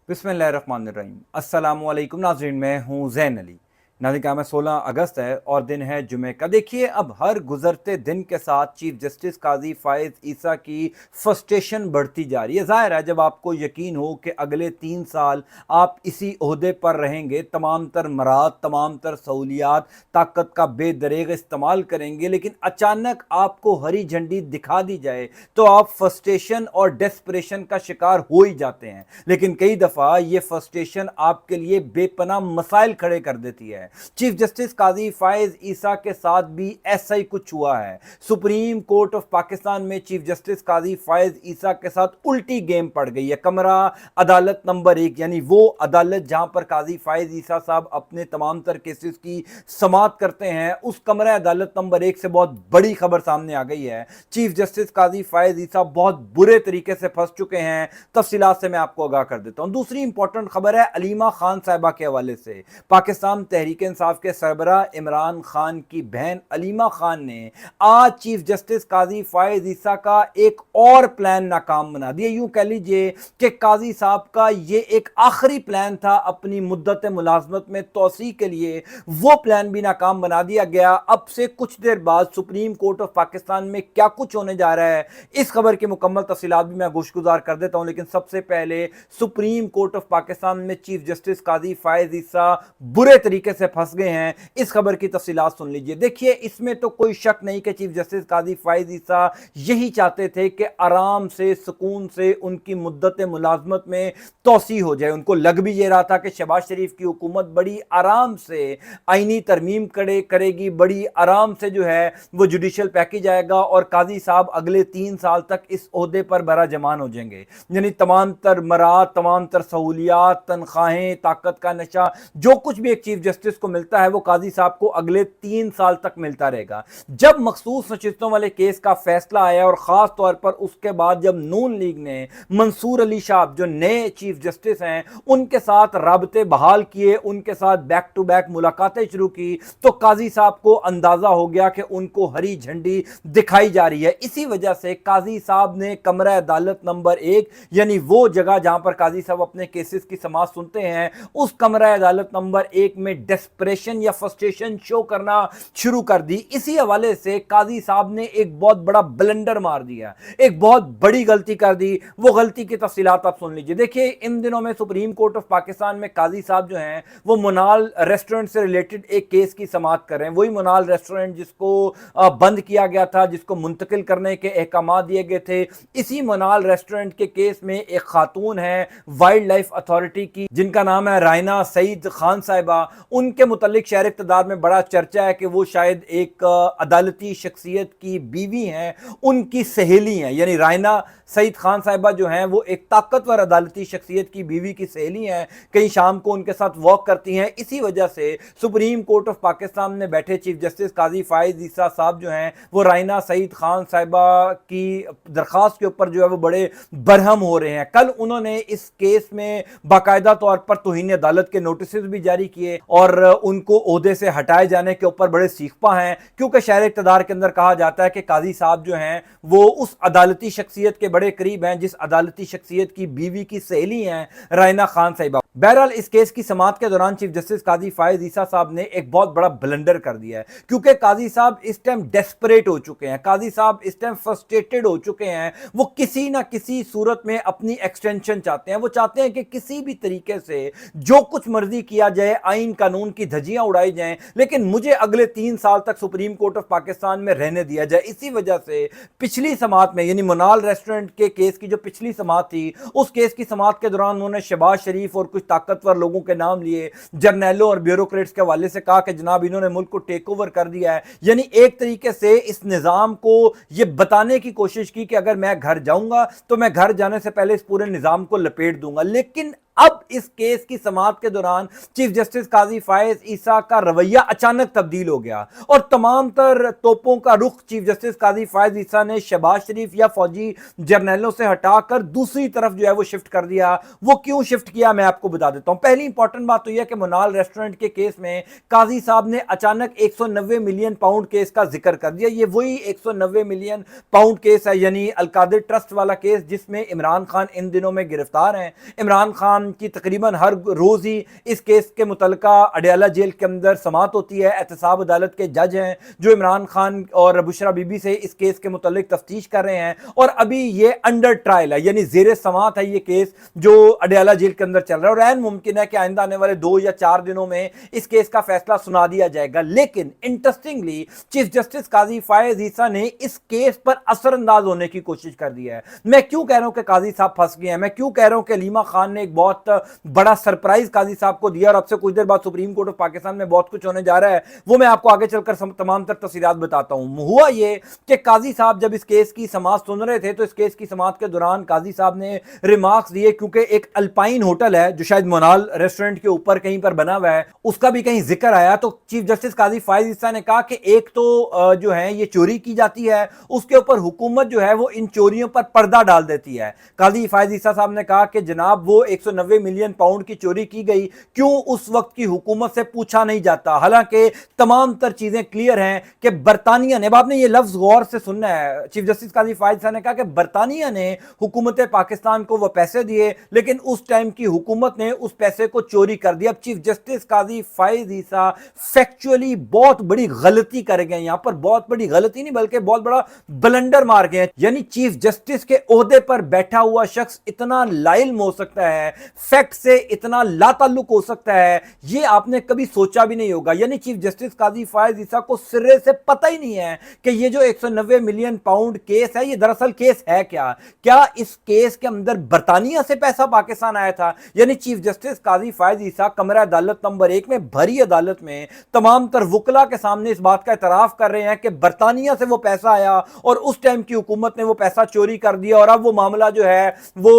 बिस्मिल्लाहिर्रहमानिर्रहीम। अस्सलामु अलैकुम नाज़रीन, मैं हूँ ज़ैन अली। नाज़रीन का मैं 16 अगस्त है और दिन है जुमे का। देखिए, अब हर गुजरते दिन के साथ चीफ जस्टिस काजी फ़ाइज़ ईसा की फ्रस्ट्रेशन बढ़ती जा रही है। ज़ाहिर है, जब आपको यकीन हो कि अगले 3 साल आप इसी ओहदे पर रहेंगे, तमाम तर मराद, तमाम तर सहूलियात, ताकत का बेदरेग इस्तेमाल करेंगे, लेकिन अचानक आपको हरी झंडी दिखा दी जाए तो आप फ्रस्ट्रेशन और डेस्परेशन का शिकार हो ही जाते हैं। लेकिन कई दफ़ा ये फ्रस्ट्रेशन आपके लिए बेपनाह मसाइल खड़े कर देती है। चीफ जस्टिस काजी फ़ाइज़ ईसा के साथ भी ऐसा ही कुछ हुआ है। सुप्रीम कोर्ट ऑफ पाकिस्तान में चीफ जस्टिस काजी फ़ाइज़ ईसा के साथ उल्टी गेम पड़ गई है। कमरा अदालत नंबर 1, यानी वो अदालत जहां पर काजी फ़ाइज़ ईसा साहब अपने तमाम तर केसेस की समाअत करते हैं, उस कमरा अदालत नंबर 1 से बहुत बड़ी खबर सामने आ गई है। चीफ जस्टिस काजी फ़ाइज़ ईसा बहुत बुरे तरीके से फंस चुके हैं। तफसीलात से मैं आपको आगाह कर देता हूं। दूसरी इंपॉर्टेंट खबर है अलीमा खान साहिबा के हवाले से। पाकिस्तान तहरीक इंसाफ के सरबराह इमरान खान की बहन अलीमा खान ने आज चीफ जस्टिस काजी फ़ाइज़ ईसा का एक और प्लान नाकाम बना दिया। यूं कह लीजिए कि काजी साहब का ये एक आखिरी प्लान था अपनी मुद्दत मुलाजमत में तोसी के लिए, वो प्लान भी नाकाम बना दिया गया। अब से कुछ देर बाद सुप्रीम कोर्ट ऑफ पाकिस्तान में क्या कुछ होने जा रहा है, इस खबर की मुकम्मल तफसीलात भी मैं गोशगुजार कर देता हूं। लेकिन सबसे पहले सुप्रीम कोर्ट ऑफ पाकिस्तान में चीफ जस्टिस काजी फ़ाइज़ ईसा बुरे तरीके से फंस गए हैं, इस खबर की तफसीलात सुन लीजिए। देखिए, इसमें तो कोई शक नहीं कि चीफ जस्टिस काजी फ़ाइज़ ईसा यही चाहते थे कि आराम से, सुकून से उनकी मुद्दत मुलाजमत में तोसी हो जाए। उनको लग भी ये रहा था कि शहबाज शरीफ की हुकूमत बड़ी आराम से आईनी तरमीम करेगी, बड़ी आराम से जो है वो जुडिशल पैकेज आएगा और काजी साहब अगले 3 साल तक इस ओहदे पर बरा जमान हो जाएंगे। यानी तमाम तर मराद, तमाम तर सहूलियात, तनख्वाहें, ताकत का नशा, जो कुछ भी एक चीफ जस्टिस को मिलता है वो काजी साहब को अगले 3 साल तक मिलता रहेगा। जब मखसूस नशिस्तों वाले केस का फैसला आया और खास तौर पर उसके बाद जब नून लीग ने मंसूर अली शाह जो नए चीफ जस्टिस हैं उनके साथ राबते बहाल किए, उनके साथ बैक टू बैक मुलाकातें शुरू की, तो काजी साहब को अंदाजा हो गया कि उनको हरी झंडी दिखाई जा रही है। इसी वजह से काजी साहब ने कमरा अदालत नंबर 1, यानी वो जगह जहां पर काजी साहब अपने केसेस की समाअत सुनते हैं, उस कमरा अदालत नंबर 1 में डेस्परेशन या फ्रस्ट्रेशन शो करना शुरू कर दी। इसी हवाले से काजी साहब ने एक बहुत बड़ा ब्लंडर मार दिया, एक बहुत बड़ी गलती कर दी। वो गलती की तफसीलात आप सुन लीजिए। देखिए, इन दिनों में सुप्रीम कोर्ट ऑफ पाकिस्तान में काजी साहब जो हैं वो मुनाल रेस्टोरेंट से रिलेटेड एक केस की समाअत कर रहे हैं। वही मुनाल रेस्टोरेंट जिसको बंद किया गया था, जिसको मुंतकिल करने के अहकाम दिए गए थे। इसी मुनाल रेस्टोरेंट के केस में एक खातून है वाइल्ड लाइफ अथॉरिटी की, जिनका नाम है रायना सईद खान साहिबा। उनके मुतालिक शहर इक़्तिदार में बड़ा चर्चा है कि वो शायद एक अदालती शख्सियत की बीवी हैं, उनकी सहेली हैं। यानी रायना सईद खान साहिबा जो हैं वो एक ताकतवर अदालती शख्सियत की बीवी की सहेली हैं, कहीं शाम को उनके साथ वॉक करती हैं। इसी वजह से सुप्रीम कोर्ट ऑफ पाकिस्तान में बैठे चीफ जस्टिस काजी फ़ाइज़ ईसा साहब जो हैं वो रायना सईद खान साहिबा की दरख्वास्त के ऊपर जो है वो बड़े बरहम हो रहे हैं। कल उन्होंने इस केस में बाकायदा तौर पर तौहीन अदालत के नोटिस भी जारी किए और उनको ओहदे से हटाए जाने के ऊपर बड़े सीखपा हैं, क्योंकि शहर इक़्तिदार के अंदर कहा जाता है कि काजी साहब जो हैं वो उस अदालती शख्सियत के बड़े करीब हैं जिस अदालती शख्सियत की बीवी की सहेली हैं रायना खान साहिबा। बहरहाल, इस केस की समाअत के दौरान चीफ जस्टिस काजी फ़ाइज़ ईसा साहब ने एक बहुत बड़ा ब्लंडर कर दिया है, क्योंकि काजी साहब इस टाइम डेस्परेट हो चुके हैं, काजी साहब इस टाइम फ्रस्ट्रेटेड हो चुके हैं। वो किसी ना किसी सूरत में अपनी एक्सटेंशन चाहते हैं। वो चाहते हैं कि किसी भी तरीके से जो कुछ मर्जी किया जाए, आइन कानून की धज्जियां उड़ाई जाएं, लेकिन मुझे अगले 3 साल तक सुप्रीम कोर्ट ऑफ पाकिस्तान में रहने दिया जाए। इसी वजह से पिछली समाअत में, यानी मुनाल रेस्टोरेंट के केस की जो पिछली समाअत थी, उस केस की समाअत के दौरान उन्होंने शहबाज शरीफ और कुछ ताकतवर लोगों के नाम लिए, जर्नैलों और ब्यूरोक्रेट्स के हवाले से कहा कि जनाब इन्होंने मुल्क को टेक ओवर कर दिया है। यानी एक तरीके से इस निज़ाम को यह बताने की कोशिश की कि अगर मैं घर जाऊंगा तो मैं घर जाने से पहले इस पूरे निज़ाम को लपेट दूंगा। लेकिन अब इस केस की समाअत के दौरान चीफ जस्टिस काजी फ़ाइज़ ईसा का रवैया अचानक तब्दील हो गया और तमाम तर तोपों का रुख चीफ जस्टिस काजी फ़ाइज़ ईसा ने शहबाज शरीफ या फौजी जर्नैलों से हटाकर दूसरी तरफ जो है वो शिफ्ट कर दिया। वो क्यों शिफ्ट किया मैं आपको बता देता हूं। पहली इंपॉर्टेंट बात तो यह कि मुनाल रेस्टोरेंट के केस में काजी साहब ने अचानक 190 मिलियन पाउंड केस का जिक्र कर दिया। ये वही 190 मिलियन पाउंड केस है, यानी अलकादिर ट्रस्ट वाला केस, जिसमें इमरान खान इन दिनों में गिरफ्तार हैं। इमरान खान खान की तकरीबन हर रोज ही इस केस के मुतलका अडयाला जेल के अंदर समात होती है। एहतसाब अदालत के जज हैं जो इमरान खान और बुशरा बीबी से इस केस के मुतल्लिक तफ्तीश कर रहे हैं और अभी ये अंडर ट्रायल है, यानी जेर समात है ये केस जो अडयाला जेल के अंदर चल रहा है। और ऐन मुमकिन है कि आइंदा आने वाले 2 या 4 दिनों में इस केस का फैसला सुना दिया जाएगा। लेकिन interestingly chief justice Qazi Faez ईसा ने इस केस पर असरअंदाज होने की कोशिश कर दी है। मैं क्यों कह रहा हूं कि काजी साहब फंस गए हैं, मैं क्यों कह रहा हूं कि लीमा खान ने एक बहुत बड़ा सरप्राइज काजी साहब को दिया और अब से कुछ देर बाद सुप्रीम कोर्ट ऑफ पाकिस्तान में बहुत कुछ होने जा रहा है, वो मैं आपको आगे चलकर तमाम तर तफसीलात बताता हूं। हुआ ये कि काजी साहब जब इस केस की समाअत सुन रहे थे तो इस केस की समाअत के दौरान काजी साहब ने रिमार्क्स दिए, क्योंकि एक अल्पाइन होटल है जो शायद मोनाल रेस्टोरेंट के ऊपर कहीं पर बना हुआ है, उसका भी कहीं जिक्र आया। तो चीफ जस्टिस काजी फायज ईसा ने कहा कि एक तो जो है ये चोरी की जाती है, उसके ऊपर हुकूमत जो है वो इन चोरियों पर पर्दा डाल देती है। काजी फायज ईसा साहब ने कहा कि जनाब वो 190 मिलियन पाउंड की चोरी की गई, क्यों उस वक्त की हुकूमत से पूछा नहीं जाता? हालांकि तमाम तर चीजें क्लियर हैं कि बरतानिया ने, अब आपने ये लफ्ज गौर से सुनना है, चीफ जस्टिस काजी फायज ईसा ने कहा कि बरतानिया ने हुकूमत पाकिस्तान को वो पैसे दिए, लेकिन उस टाइम की हुकूमत ने उस पैसे को चोरी कर दिया। अब चीफ जस्टिस काजी फायज ईसा फैक्चुअली बहुत बड़ी गलती कर गए, यहां पर बहुत बड़ी गलती नहीं बल्कि बहुत बड़ा ब्लंडर मार गए। यानी चीफ जस्टिस के ओहदे पर बैठा हुआ शख्स इतना लाइल्म हो सकता है, फैक्ट से इतना लाताल्लुक हो सकता है, ये आपने कभी सोचा भी नहीं होगा। यानी चीफ जस्टिस काजी फायज ईसा को सिरे से पता ही नहीं है कि ये जो 190 मिलियन पाउंड केस है ये दरअसल केस है क्या इस केस के अंदर बरतानिया से पैसा पाकिस्तान आया था? यानी चीफ जस्टिस काजी फायज ईसा कमरा अदालत नंबर 1 में भरी अदालत में तमाम तर वकला के सामने इस बात का इतराफ कर रहे हैं कि बरतानिया से वो पैसा आया और उस टाइम की हुकूमत ने वो पैसा चोरी कर दिया और अब वो मामला जो है वो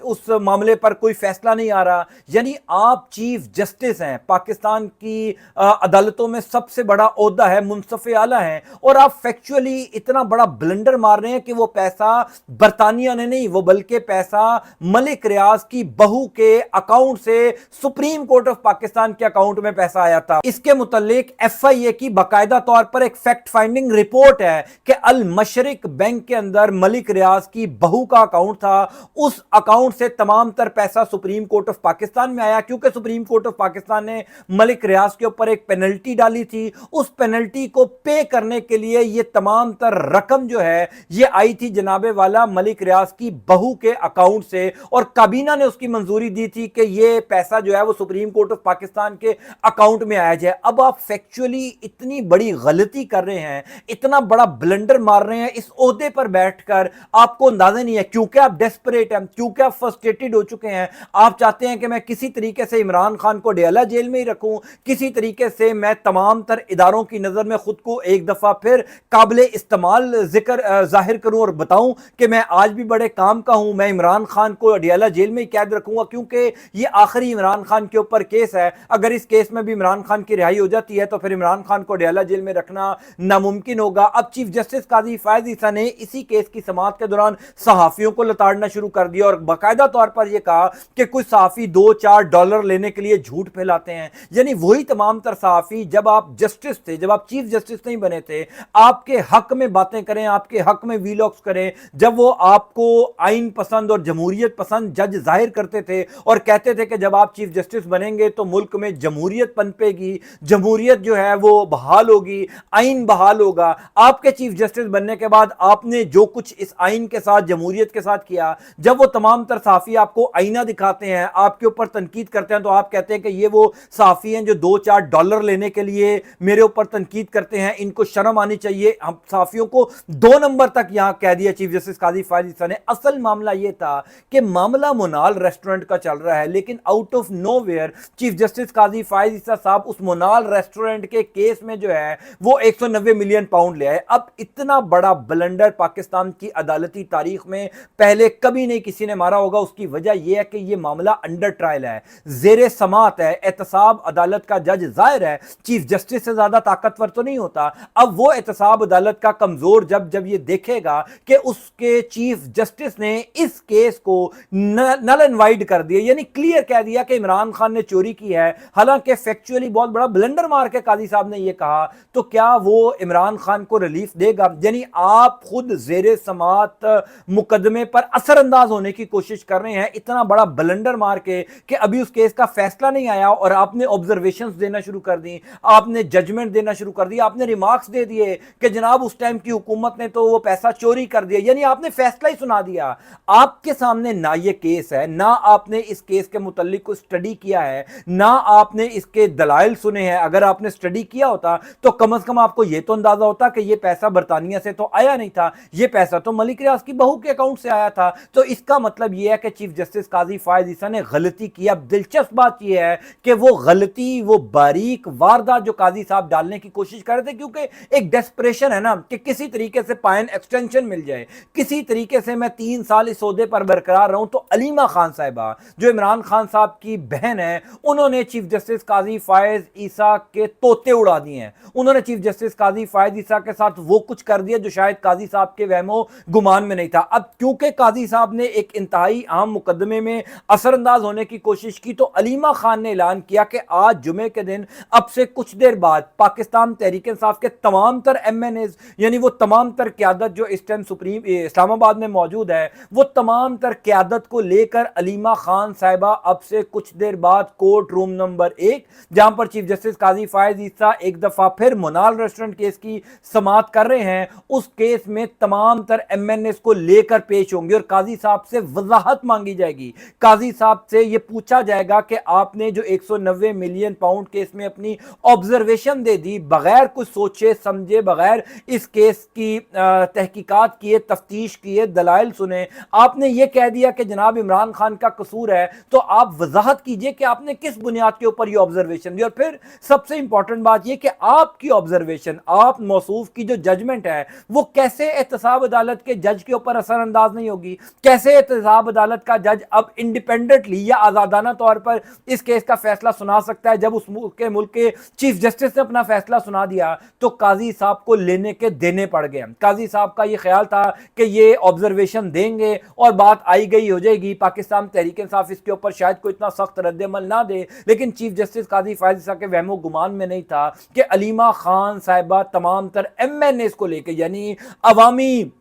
उस मामले पर कोई फैसला नहीं आ रहा। यानी आप चीफ जस्टिस हैं, पाकिस्तान की अदालतों में सबसे बड़ा ओहदा है, मुंसफ़े आला है, और आप फैक्चुअली इतना बड़ा ब्लंडर मार रहे हैं कि वो पैसा बरतानिया ने नहीं, वो बल्कि पैसा मलिक रियाज की बहू के अकाउंट से सुप्रीम कोर्ट ऑफ पाकिस्तान के अकाउंट में पैसा आया था। इसके मुतालिक एफआईए की बाकायदा तौर पर एक फैक्ट फाइंडिंग रिपोर्ट है कि अल मशरिक बैंक के अंदर मलिक रियाज की बहू का अकाउंट था, उस अकाउंट से तमाम तर पैसा सुप्रीम कोर्ट ऑफ पाकिस्तान में आया, क्योंकि सुप्रीम कोर्ट ऑफ पाकिस्तान ने मलिक रियाज के ऊपर एक पेनल्टी डाली थी। उस पेनल्टी को पे करने के लिए ये तमाम तर रकम जो है ये आई थी जनाबे वाला मलिक रियाज की बहू के अकाउंट से, और काबीना ने उसकी मंजूरी दी थी कि ये पैसा जो है वो सुप्रीम कोर्ट ऑफ पाकिस्तान के अकाउंट में आया जाए। अब आप फैक्चुअली इतनी बड़ी गलती कर रहे हैं, इतना बड़ा ब्लंडर मार रहे हैं इस ओहदे पर बैठकर, आपको अंदाजा नहीं है, क्योंकि आप डेस्परेट हैं, क्योंकि आप फ्रस्ट्रेटेड हो चुके हैं। आप चाहते हैं कि मैं किसी तरीके से इमरान खान को अडयाला जेल में ही रखूं, किसी तरीके से मैं तमाम तर इदारों की नजर में खुद को एक दफा फिर काबिले इस्तेमाल जिक्र जाहिर करूं और बताऊं कि मैं आज भी बड़े काम का हूं, मैं इमरान खान को अडयाला जेल में ही कैद रखूंगा क्योंकि ये आखिरी इमरान खान के ऊपर केस है। अगर इस केस में भी इमरान खान की रिहाई हो जाती है तो फिर इमरान खान को अडयाला जेल में रखना नामुमकिन होगा। अब चीफ जस्टिस काजी फायज ईसा ने इसी केस की समाअत के दौरान सहाफियों को लताड़ना शुरू कर दिया और बाकायदा तौर पर यह कहा कि कुछ सहाफी $2-4 लेने के लिए झूठ फैलाते हैं। यानी वही तमाम तर सहाफी जब आप जस्टिस थे, जब आप चीफ जस्टिस नहीं बने थे, आपके हक में बातें करें, आपके हक में वीलॉग्स करें, जब वो आपको आइन पसंद और जमहूरियत पसंद जज जाहिर करते थे और कहते थे कि जब आप चीफ जस्टिस बनेंगे तो मुल्क में जमहूरियत पनपेगी, जमहूरियत जो है वो बहाल होगी, आइन बहाल होगा। आपके चीफ जस्टिस बनने के बाद आपने जो कुछ इस आइन के साथ, जमहूरियत के साथ किया, जब वो तमाम तर सहाफी आपको आईना दिखाते हैं, आपके ऊपर तनकीद करते हैं, तो आप कहते हैं कि ये वो सहाफी हैं जो $2-4 लेने के लिए मेरे ऊपर तनकीद करते हैं, इनको शर्म आनी चाहिए। हम सहाफियों को 2 नंबर तक यहां कह दिया चीफ जस्टिस काजी फायज ईसा ने। असल मामला यह था कि मामला मोनाल रेस्टोरेंट का चल रहा है, लेकिन out of nowhere chief justice Qazi Faez Isa साहब उस मोनाल रेस्टोरेंट के केस में जो है वो 190 मिलियन पाउंड ले आए। अब इतना बड़ा ब्लंडर पाकिस्तान की अदालती तारीख में पहले कभी नहीं किसी ने मारा होगा। उसकी वजह यह है कि यह मामला अंडर ट्रायल है, जेरे समात है, एहतसाब अदालत का जज जाहिर है चीफ जस्टिस से ज्यादा ताकतवर तो नहीं होता। अब वो एहतसाब अदालत का कमजोर जब ये देखेगा कि उसके चीफ जस्टिस ने इस केस को नल एंड वाइड कर दिया, यानी क्लियर कह दिया कि इमरान खान ने चोरी की है, हालांकि फैक्चुअली बहुत बड़ा ब्लंडर मार के काजी साहब ने यह कहा, तो क्या वो इमरान खान को रिलीफ देगा? यानी आप खुद जेरे समात मुकदमे पर असरअंदाज होने की कोशिश कर रहे हैं। इतना बड़ा बड़ा ब्लंडर मार के कि अभी उस केस का फैसला नहीं आया और आपने ऑब्जर्वेशंस देना शुरू कर दी, आपने जजमेंट देना शुरू कर दिया, आपने रिमार्क्स दे दिए कि जनाब उस टाइम की हुकूमत ने तो वो पैसा चोरी कर दिया, यानी आपने फैसला ही सुना दिया। आपके सामने ना ये केस है, ना आपने इस केस के मुतल्लिक कोई स्टडी किया है, ना आपने इसके दलाइल सुने हैं। अगर आपने स्टडी किया होता तो कम से कम आपको ये तो अंदाजा होता कि ये पैसा बरतानिया से तो आया नहीं था, ये पैसा तो मलिक रियाज की बहू के अकाउंट से आया था। तो इसका मतलब यह है कि चीफ जस्टिस काजी फायद ईसा ने गलती की। अब दिलचस्प बात यह है कि वो गलती, वो बारीक वारदात जो काजी साहब डालने की कोशिश कर रहे थे, क्योंकि एक डेस्परेशन है ना कि किसी तरीके से पायन एक्सटेंशन मिल जाए, किसी तरीके से मैं 3 साल इस ओहदे पर बरकरार रहूं। तो अलीमा खान साहिबा जो इमरान खान साहब की बहन है, उन्होंने चीफ जस्टिस काजी फायद ईसा के तोते उड़ा दिए हैं। उन्होंने चीफ जस्टिस काजी फायद ईसा के साथ वो कुछ कर दिया जो शायद काजी साहब के वहमो गुमान में नहीं था। अब क्योंकि काजी साहब ने एक इंतहाई अहम मुकदमे में असरअंदाज होने की कोशिश की, तो अलीमा खान ने ऐलान किया कि आज जुमे के दिन अब से कुछ देर बाद पाकिस्तान तहरीक इंसाफ के तमाम तर एमएनएज, यानी वो तमाम तर क्यादत जो इस टाइम सुप्रीम इस्लामाबाद में मौजूद है, वो तमाम तर क्यादत को लेकर अलीमा खान साहिबा अब से कुछ देर बाद कोर्ट रूम नंबर 1, जहां पर चीफ जस्टिस काजी फायद ईसा एक दफा फिर मोनाल रेस्टोरेंट केस की समाअत कर रहे हैं, उस केस में तमाम तर एमएनएस को लेकर पेश होंगे और काजी साहब से वजाहत मांगी जाएगी। काजी साहब से यह पूछा जाएगा कि आपने जो 190 मिलियन पाउंड केस में अपनी ऑब्जर्वेशन दे दी, बगैर कुछ सोचे समझे, बगैर इस केस की तहकीकात किए, तफ्तीश किए, दलाइल सुने, आपने यह कह दिया कि जनाब इमरान खान का कसूर है, तो आप वजाहत कीजिए कि आपने किस बुनियाद के ऊपर यह ऑब्जर्वेशन दी। और फिर सबसे इंपॉर्टेंट बात यह कि आपकी ऑब्जर्वेशन, आप मौसूफ की जो जजमेंट है, वो कैसे एहतसाब अदालत के जज के ऊपर असरअंदाज नहीं होगी, कैसे एहतसाब अदालत का जज अब इंडिपेंडेंटली या आजादाना तौर पर इस केस का फैसला सुना सकता है। जब उस मुल्क के चीफ जस्टिस ने अपना फैसला सुना दिया तो काजी साहब को लेने के देने पड़ गए। काजी साहब का यह ख्याल था कि ये ऑब्जर्वेशन देंगे और बात आई गई हो जाएगी, पाकिस्तान तहरीक इंसाफ इसके ऊपर शायद कोई इतना सख्त रद्द-ए-अमल ना दे, लेकिन चीफ जस्टिस काजी फायद ईसा के वहमो गुमान में नहीं था कि अलीमा खान साहिबा तमाम तर एमएनएस को लेकर, यानी अवामी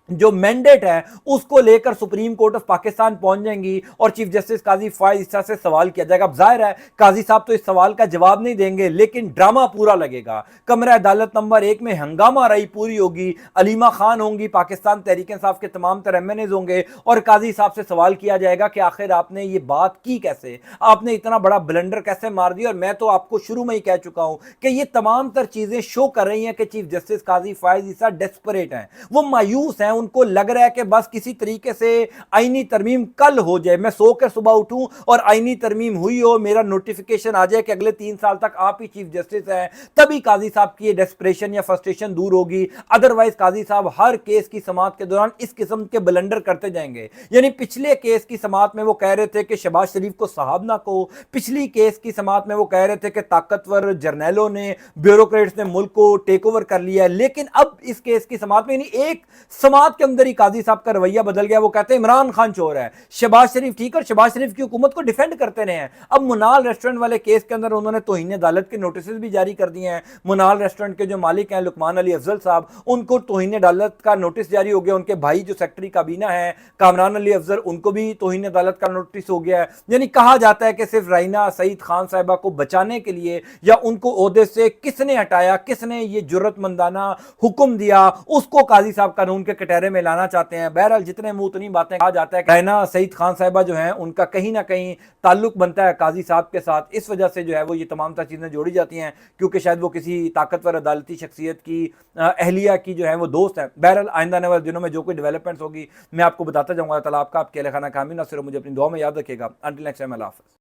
जो मैंडेट है उसको लेकर सुप्रीम कोर्ट ऑफ पाकिस्तान पहुंच जाएंगी और चीफ जस्टिस काजी फायद ईसा से सवाल किया जाएगा। अब जाहिर है काजी साहब तो इस सवाल का जवाब नहीं देंगे, लेकिन ड्रामा पूरा लगेगा। कमरा अदालत नंबर 1 में हंगामा रही पूरी होगी, अलीमा खान होंगी, पाकिस्तान तहरीक इंसाफ के तमाम तर एमएनएज होंगे और काजी साहब से सवाल किया जाएगा कि आखिर आपने ये बात की कैसे, आपने इतना बड़ा ब्लंडर कैसे मार दिया। और मैं तो आपको शुरू में ही कह चुका हूं कि ये तमाम तर चीजें शो कर रही हैं कि चीफ जस्टिस काजी फायद ईसा डेस्परेट हैं, वो मायूस हैं, उनको लग रहा है कि बस किसी तरीके से आईनी तरमीम कल हो जाए, मैं सो कर सुबह उठूं और आईनी तरमीम हुई हो, मेरा नोटिफिकेशन आ जाए कि अगले 3 साल तक आप ही चीफ जस्टिस हैं, तभी काजी साहब की ये डेस्परेशन या फ्रस्ट्रेशन दूर होगी। अदरवाइज काजी साहब हर केस की समाअत के दौरान इस किस्म के ब्लंडर करते जाएंगे। यानी पिछले केस की समाअत में वो कह रहे थे कि शहबाज शरीफ को साहब ना कहो, पिछली केस की समाअत में वो कह रहे थे कि ताकतवर जर्नैलों ने, ब्यूरोक्रेट्स ने मुल्क को टेक ओवर कर लिया है, लेकिन अब इस केस की समाअत में एक समाअत के अंदर ही काजी साहब का रवैया बदल गया। वो कहते हैं इमरान खान चोर है, शहबाज शरीफ ठीक, और शहबाज शरीफ की हुकूमत को डिफेंड करते रहे हैं। अब मुनाल रेस्टोरेंट वाले केस के अंदर उन्होंने तौहीन अदालत के नोटिस भी जारी कर दिए हैं। मुनाल रेस्टोरेंट के जो मालिक हैं लुकमान अली अफजल साहब, उनको तौहीन अदालत का नोटिस जारी हो गया। उनके भाई जो सेक्रेटरी काबीना है कामरान अली अफजल, उनको भी तौहीन अदालत का नोटिस हो गया है। यानी कहा जाता है कि सिर्फ राइना सईद खान साहिबा को बचाने के लिए या उनको ओहदे से किसने हटाया, किसने ये जुर्रतमंदाना हुक्म दिया, उसको काजी साहब कानून के कटहरे में लाना चाहते हैं। बहरहाल जितने मुंह उतनी बातें, कहा जाता है राइना सईद खान साहिबा जो हैं उनका कहीं ना कहीं ताल्लुक बनता है काजी साहब के साथ, इस वजह से जो है वो ये तमाम चीजें जोड़ी जाती हैं, क्योंकि शायद वो किसी ताकतवर अदालती शख्सियत की अहलिया की जो है वो दोस्त है। बहरहाल आइंदा आने वाले दिनों में जो कोई डेवलपमेंट्स होगी मैं आपको बताता जाऊंगा। ताला आपका आपके खाना कामी ना सिर्फ मुझे अपनी दुआ में याद रखेगा। अंटिल नेक्स्ट टाइम, अल्लाह हाफ़िज़।